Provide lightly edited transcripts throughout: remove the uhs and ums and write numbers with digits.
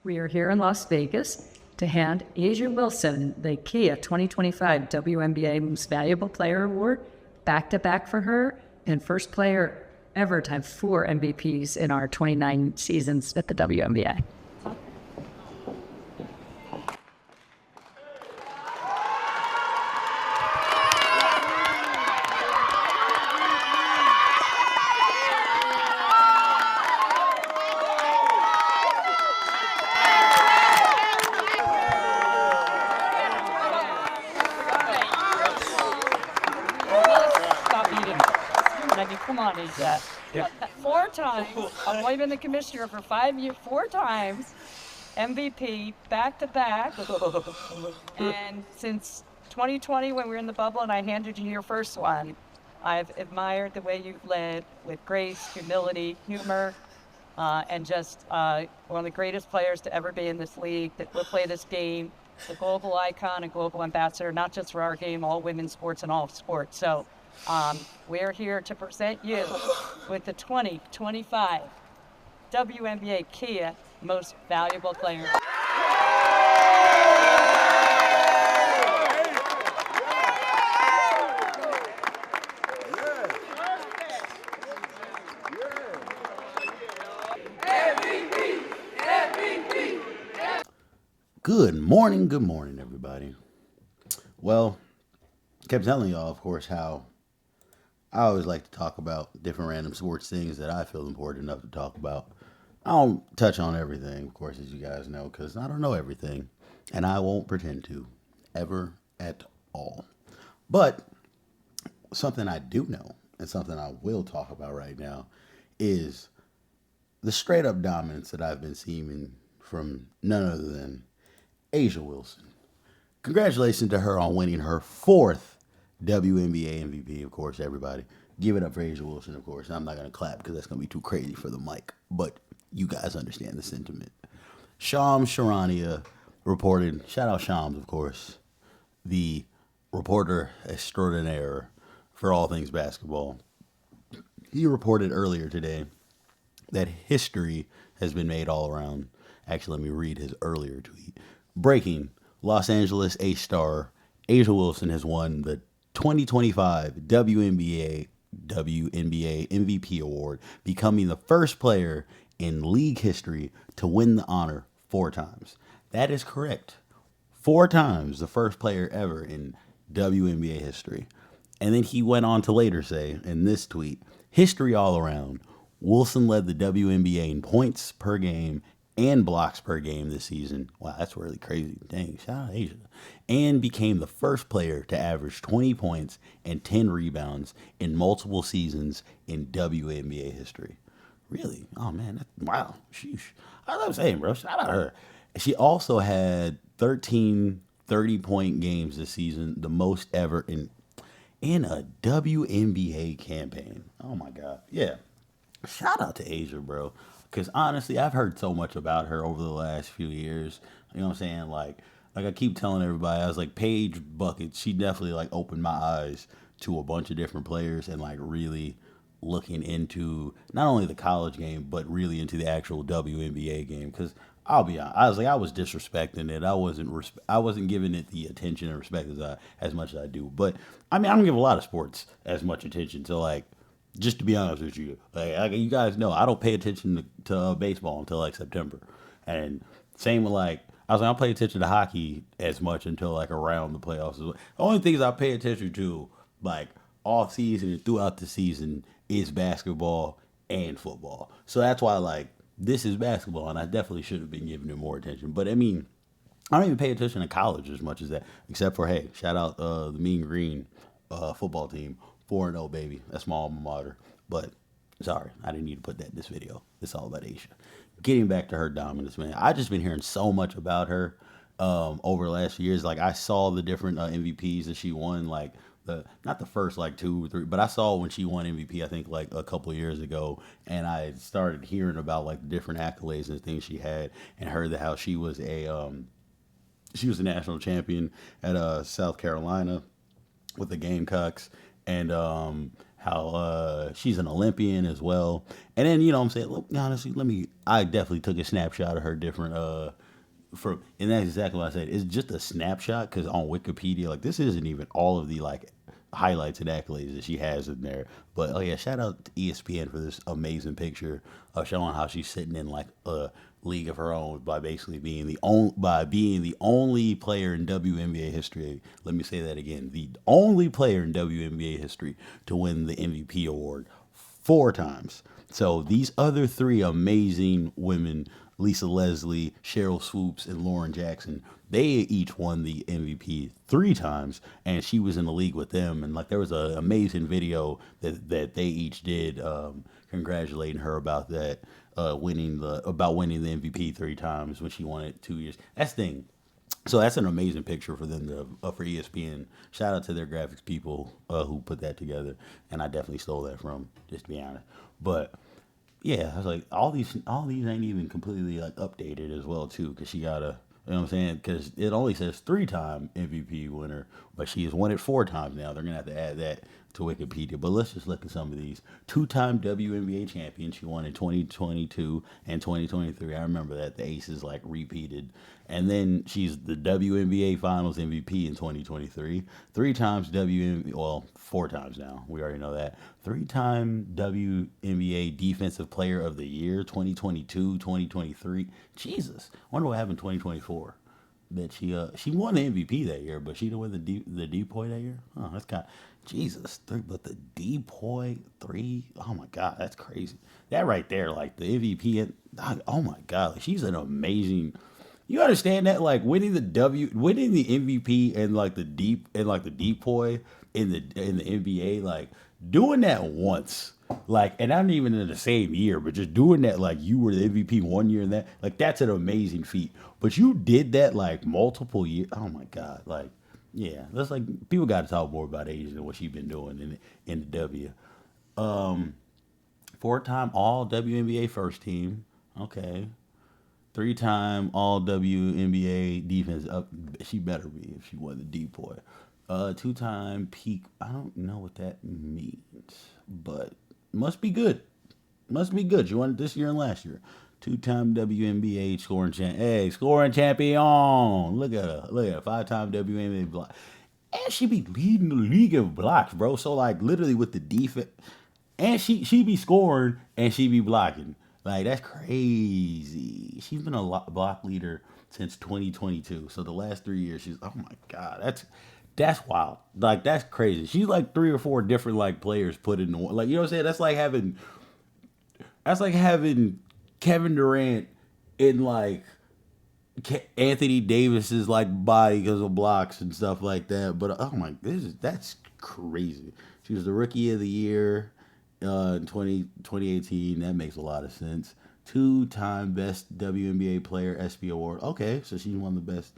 We are here in Las Vegas to hand Asia Wilson the Kia 2025 WNBA Most Valuable Player Award, back-to-back for her, and first player ever to have 4 MVPs in our 29 seasons at the WNBA. Come on, Asia. 4 times. I've only been the commissioner for 5 years. 4 times. MVP, back-to-back. And since 2020, when we were in the bubble and I handed you your first one, I've admired the way you've led with grace, humility, humor, and just one of the greatest players to ever be in this league, that will play this game, the global icon and global ambassador, not just for our game, all women's sports and all sports. So we're here to present you with the 2025 WNBA Kia Most Valuable Player. Good morning, everybody. Well, kept telling y'all, of course, how I always like to talk about different random sports things that I feel important enough to talk about. I don't touch on everything, of course, as you guys know, because I don't know everything, and I won't pretend to, ever at all. But something I do know, and something I will talk about right now, is the straight up dominance that I've been seeing from none other than Asia Wilson. Congratulations to her on winning her 4th WNBA MVP, of course, everybody. Give it up for Asia Wilson, of course. I'm not going to clap because that's going to be too crazy for the mic, but you guys understand the sentiment. Shams Charania reported, shout out Shams, of course, the reporter extraordinaire for all things basketball. He reported earlier today that history has been made all around. Actually, let me read his earlier tweet. Breaking, Los Angeles A-star Asia Wilson has won the 2025 WNBA MVP award, becoming the first player in league history to win the honor 4 times. That is correct. 4 times the first player ever in WNBA history. And then he went on to later say in this tweet, history all around. Wilson led the WNBA in points per game and blocks per game this season. Wow, that's really crazy. Dang, shout out Asia. And became the first player to average 20 points and 10 rebounds in multiple seasons in WNBA history. Really? Oh, man. Wow. Sheesh. I was saying, bro. Shout out her. She also had 13 30-point games this season, the most ever in a WNBA campaign. Oh, my God. Yeah. Shout out to Asia, bro. Because honestly, I've heard so much about her over the last few years. You know what I'm saying? Like I keep telling everybody, I was like, Paige Bucket, she definitely like opened my eyes to a bunch of different players and like really looking into not only the college game, but really into the actual WNBA game. Because I'll be honest, I was disrespecting it. I wasn't giving it the attention and respect as much as I do. But I mean, I don't give a lot of sports as much attention to like. Just to be honest with you, like you guys know, I don't pay attention to baseball until like September, and same with like I was like, I don't pay attention to hockey as much until like around the playoffs. The only things I pay attention to like off season and throughout the season is basketball and football. So that's why like this is basketball, and I definitely should have been giving it more attention. But I mean, I don't even pay attention to college as much as that, except for hey, shout out the Mean Green football team. 4-0, baby. That's my alma mater. But, sorry, I didn't need to put that in this video. It's all about Asia. Getting back to her dominance, man. I've just been hearing so much about her over the last few years. Like, I saw the different MVPs that she won, like, not the first, like, 2 or 3, but I saw when she won MVP, I think, like, a couple of years ago, and I started hearing about, like, the different accolades and things she had, and heard that how she was a national champion at South Carolina with the Gamecocks, and she's an Olympian as well. And then you know what I'm saying, look, honestly, I definitely took a snapshot of her different and that's exactly what I said. It's just a snapshot because on Wikipedia, like this isn't even all of the like highlights and accolades that she has in there. But oh yeah, shout out to ESPN for this amazing picture of showing how she's sitting in like a league of her own by basically being the only player in WNBA history. Let me say that again: the only player in WNBA history to win the MVP award 4 times. So these other three amazing women, Lisa Leslie, Cheryl Swoops, and Lauren Jackson, they each won the MVP 3 times, and she was in the league with them. And like there was an amazing video that they each did, congratulating her about that, winning the MVP 3 times when she won it 2 years. That's the thing. So that's an amazing picture for them to for ESPN. Shout out to their graphics people who put that together, and I definitely stole that from, just to be honest. But yeah, I was like, all these ain't even completely like updated as well too, because she got a, you know what I'm saying? Because it only says 3-time MVP winner, but she has won it 4 times now. They're gonna have to add that to Wikipedia. But let's just look at some of these. 2-time WNBA champion. She won in 2022 and 2023. I remember that the Aces like repeated. And then she's the WNBA Finals MVP in 2023. 3 times WNBA, well, 4 times now. We already know that. 3-time WNBA Defensive Player of the Year, 2022, 2023. Jesus, I wonder what happened in 2024. That she won the MVP that year, but she didn't win the DPOY that year. Oh, that's kind of, Jesus, three, but the DPOY 3. Oh my God, that's crazy. That right there, like the MVP. Oh my God, like, she's an amazing. You understand that, like winning the MVP and like the DPOY in the NBA, like doing that once, like, and not even in the same year, but just doing that, like you were the MVP one year and that, like that's an amazing feat. But you did that like multiple years. Oh my God, like yeah, that's like people got to talk more about Asia than what she's been doing in the W. 4-time All WNBA first team. Okay, 3-time All WNBA defense. She better be if she won the DPOY. 2-time peak. I don't know what that means, but must be good. Must be good. She won it this year and last year. 2-time WNBA scoring champ. Hey, scoring champion. Look at her. Look at her. 5-time WNBA block. And she be leading the league of blocks, bro. So like literally with the defense, and she be scoring and she be blocking. Like that's crazy. She's been a block leader since 2022. So the last 3 years, she's, oh my God, that's wild. Like that's crazy. She's like 3 or 4 different like players put in one. Like you know what I'm saying? That's like having Kevin Durant in like Anthony Davis's like body because of blocks and stuff like that. But oh my, that's crazy. She was the rookie of the year in 2018. That makes a lot of sense. 2-time best WNBA player SB award. Okay, so she won the best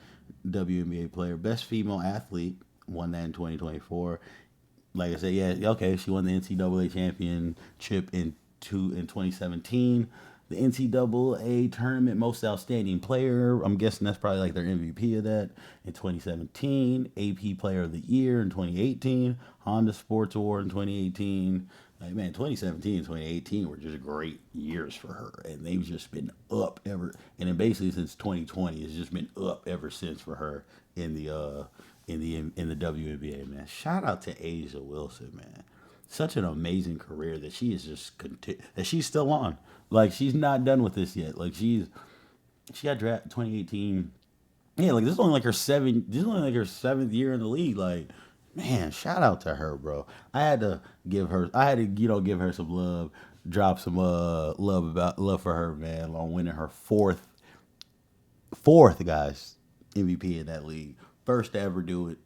WNBA player. Best female athlete won that in 2024. Like I said, yeah, okay, she won the NCAA championship in 2017. The NCAA tournament most outstanding player. I'm guessing that's probably like their MVP of that in 2017. AP Player of the Year in 2018. Honda Sports Award in 2018. Like man, 2017 and 2018 were just great years for her, and they've just been up ever. And then basically since 2020, it's just been up ever since for her in the WNBA. Man, shout out to Asia Wilson, man. Such an amazing career that she is just that she's still on. Like she's not done with this yet. Like she got drafted 2018. Yeah, like this is only like her 7th year in the league. Like, man, shout out to her, bro. I had to, give her some love, drop some love for her, man, on winning her fourth guys MVP in that league. First to ever do it.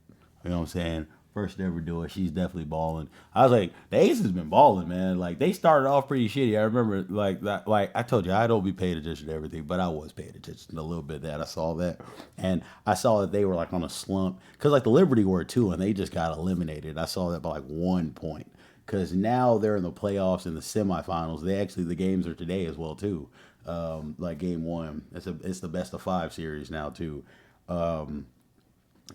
You know what I'm saying? First to ever do it. She's definitely balling. I was like, the Aces been balling, man. Like they started off pretty shitty. I remember like that. Like I told you, I don't be paying attention to everything, but I was paying attention to a little bit of that. I saw that, and I saw that they were like on a slump because like the Liberty were too, and they just got eliminated. I saw that by like 1 point because now they're in the playoffs and the semifinals. The games are today as well too. Like game one, it's the best of 5 series now too.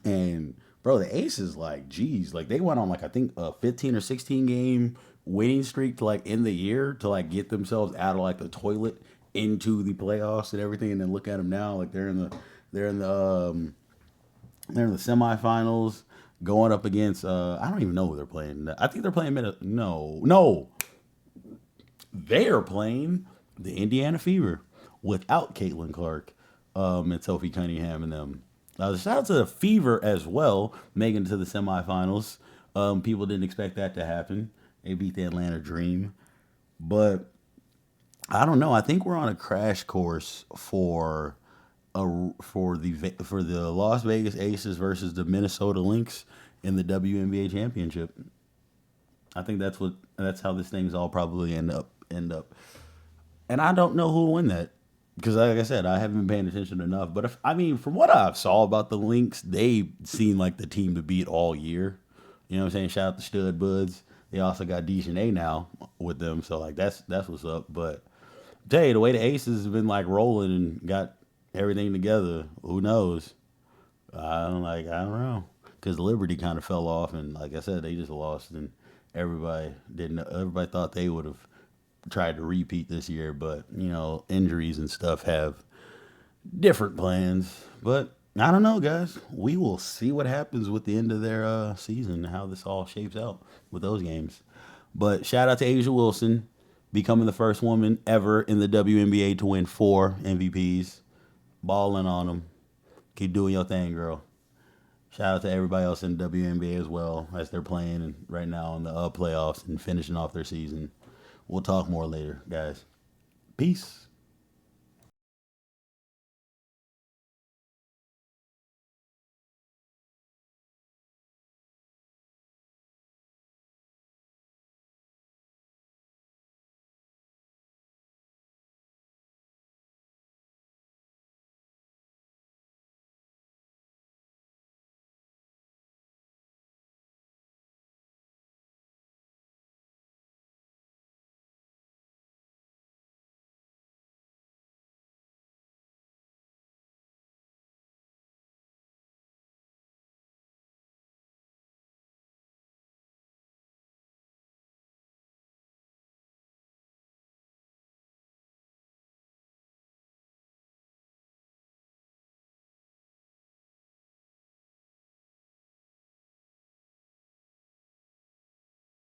And bro, the Aces like, geez, like they went on like I think a 15 or 16 game winning streak to like end the year to like get themselves out of like the toilet into the playoffs and everything, and then look at them now, like they're in the they're in the semifinals going up against I don't even know who they're playing. I think they're playing no, they are playing the Indiana Fever without Caitlin Clark and Sophie Cunningham and them. Shout out to the Fever as well, making it to the semifinals. People didn't expect that to happen. They beat the Atlanta Dream, but I don't know. I think we're on a crash course for the Las Vegas Aces versus the Minnesota Lynx in the WNBA championship. I think that's how this thing's all probably end up. And I don't know who will win that because, like I said, I haven't been paying attention enough. But if I mean, from what I saw about the Lynx, they seem like the team to beat all year. You know what I'm saying? Shout out to Stud Buds. They also got Dejanay now with them, so like that's what's up. But tell you the way the Aces have been like rolling and got everything together, who knows? I don't know because Liberty kind of fell off, and like I said, they just lost, and everybody didn't. Everybody thought they would have tried to repeat this year, but injuries and stuff have different plans. But I don't know, guys. We will see what happens with the end of their season, how this all shapes out with those games. But shout out to Asia Wilson, becoming the first woman ever in the WNBA to win 4 MVPs. Balling on them. Keep doing your thing, girl. Shout out to everybody else in the WNBA as well as they're playing and right now in the playoffs and finishing off their season. We'll talk more later, guys. Peace.